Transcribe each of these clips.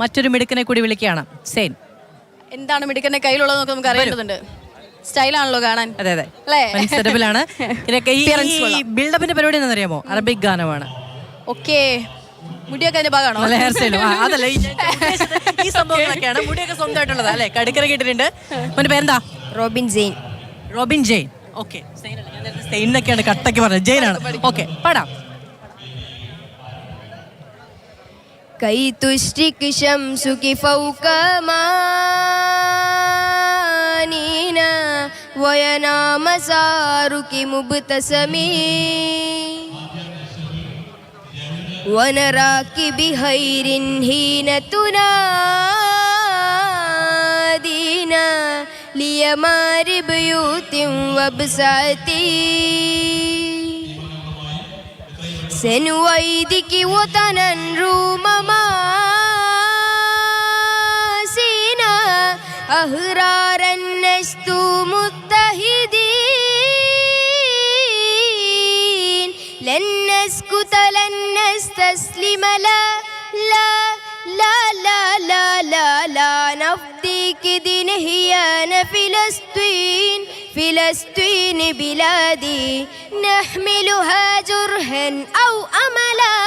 മറ്റൊരു മിടുക്കനെ കൂടി വിളിക്കുകയാണ്. സെയിൻ, എന്താണ് മിടുക്കന്റെ കയ്യിലുള്ളത് നമുക്ക് അറിയേണ്ടതുണ്ട്. സ്റ്റൈലാണല്ലോ കാണാൻ. അതെ അതെ അല്ലേ? സെറ്റപ്പിലാണ്. ഈ ബിൽഡപ്പിന്റെ പരിപാടി എന്താണെന്നറിയാമോ? അറബിക് ഗാനമാണ്. ഓക്കെ, മുടിയൊക്കെ അതിന്റെ ഭാഗമാണോ? നല്ല ഹെയർ സ്റ്റൈലും അതല്ല, ഈ സംഭവങ്ങളൊക്കെയാണ്. മുടിയൊക്കെ സ്വന്തമായിട്ടുള്ളത് അല്ലേ? കടുക്കര കേട്ടിട്ടുണ്ട്. അവന്റെ പേരെന്താ? Robin Jain. Robin Jain. Okay, സെയിനൊക്കെയാണ് കട്ടക്ക് പറഞ്ഞത്. ജെയിൻ ആണ്. ഓക്കെ, പാടാം. كي تشرق شمسك فوق مانينا وينام مسارك مبتسمي ونراك بخير حين تنادينا ليمار بيوت وبساتي سنويدك وطنا رومما سينا أهرارا نشتو متحدين لن نسكت لن نستسلم لا لا لا لا لا لا لا نفديك دنهيان فلسطين فلسطين بلادي نحملها جرها أو أملا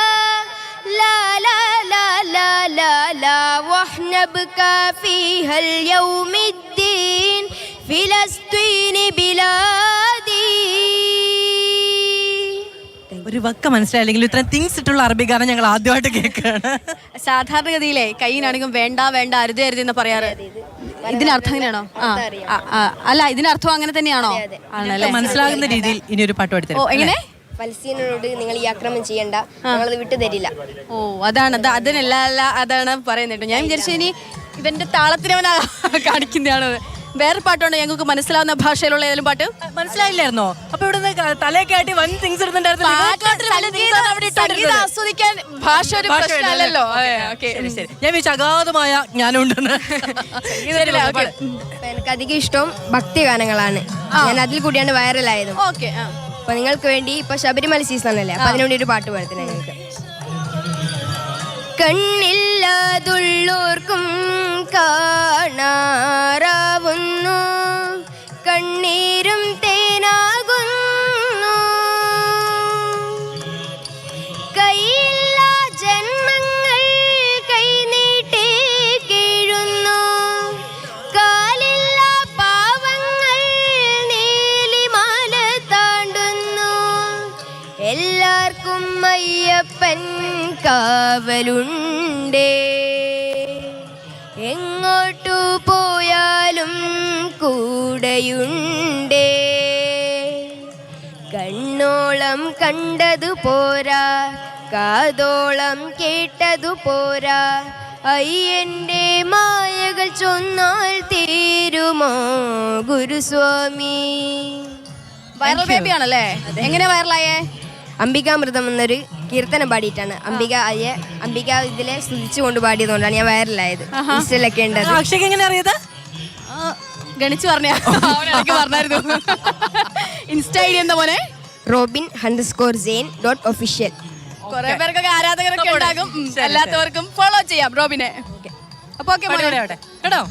لا لا لا لا لا لا ونبكى فيها اليوم الدين فلسطين بلادي. ഒരു വക്ക മനസ്സിലായില്ലെങ്കിൽ ഇത്രയും തിങ്സ് ഇട്ടുള്ള അറബി ഗാനം ഞങ്ങൾ ആദ്യമായിട്ട് കേൾക്കുകയാണ്. സാധാരണഗതിയിലെ കൈയിനാണെങ്കിൽ വേണ്ട വേണ്ട അരുത് അരുത് എന്ന് പറയാറ്. ഇതിനർത്ഥം അങ്ങനെയാണോ? അല്ല, ഇതിനർത്ഥം അങ്ങനെ തന്നെയാണോ? ആണല്ലേ? മനസ്സിലാകുന്ന രീതിയിൽ ഇനി ഒരു പാട്ട് പാടി തരാം. എങ്ങനെ? ഫലസ്തീനോട് നിങ്ങൾ ഈ ആക്രമണം ചെയ്യണ്ട, ഞങ്ങളത് വിട്ടു തരില്ല. ഓ, അതാണ് അതിനല്ല അതാണ് പറയുന്നത്. ഞാൻ വിചാരിച്ചു ഇനി ഇവന്റെ താളത്തിനവനാ കാണിക്കുന്നതാണ്. വേറെ പാട്ടുണ്ട് ഞങ്ങൾക്ക് മനസ്സിലാവുന്ന ഭാഷയിലുള്ള ഏതെങ്കിലും പാട്ട്. മനസ്സിലായില്ലായിരുന്നോ? അപ്പൊ ഇവിടെ തലയൊക്കെ ആയിട്ട് വൻ തിങ്സ് സംഗീതം ആസ്വദിക്കാൻ ഭാഷ ഒരു പ്രശ്നമല്ലല്ലോ. ഞാൻ വിചാരിച്ചു അഗാധമായ ജ്ഞാനമുണ്ടെന്ന്. എനിക്ക് അധികം ഇഷ്ടം ഭക്തിഗാനങ്ങളാണ്. ഞാൻ അതിൽ കൂടിയാണ് വൈറലായത്. ഓക്കെ, അപ്പൊ നിങ്ങൾക്ക് വേണ്ടി ഇപ്പൊ ശബരിമല സീസൺ അല്ലേ, അപ്പൊ അതിനുവേണ്ടി ഒരു പാട്ട് പാടുന്നത് ഞങ്ങൾക്ക്. കണ്ണില്ലാതുള്ളോർക്കും കാണാറാവുന്നു, കണ്ണീരും തേനാകുന്നു, കൈയില്ല ജന്മങ്ങൾ കൈനീട്ടി കീഴുന്നു, കാലില്ല പാവങ്ങൾ നീലിമാല താണ്ടുന്നു, എല്ലാവർക്കും അയ്യപ്പൻ കാവലുണ്ടേ, എങ്ങോട്ടു പോയാലും കൂടെയുണ്ടേ, കണ്ണോളം കണ്ടതു പോരാ, കാതോളം കേട്ടതു പോരാ, അയ്യന്റെ മായകൾ ചൊന്നാൽ തീരുമോ ഗുരുസ്വാമി. വൈറൽ ബേബിയാണല്ലേ? എങ്ങനെ വൈറലായേ? അംബികാമൃതം എന്നൊരു കീർത്തനം പാടിയിട്ടാണ്. അംബിക ഇതിലെ സ്തുതിച്ചുകൊണ്ട് പാടിയതുകൊണ്ടാണ് ഞാൻ വൈറലായത്. ഇൻസ്റ്റയിലൊക്കെ ഉണ്ട്. അക്ഷയ്ക്ക് എങ്ങനെ അറിയത്? ഗണിച്ചു പറഞ്ഞായിരുന്നു. ഇൻസ്റ്റ ഐഡി എന്താ പോലെ? robin_zain.official. കുറെ പേർക്കൊക്കെ ആരാധകരൊക്കെ ഉണ്ടാകും. അല്ലാത്തവർക്കും ഫോളോ ചെയ്യാം റോബിനെ. അപ്പൊ ഓക്കെ കേട്ടോ.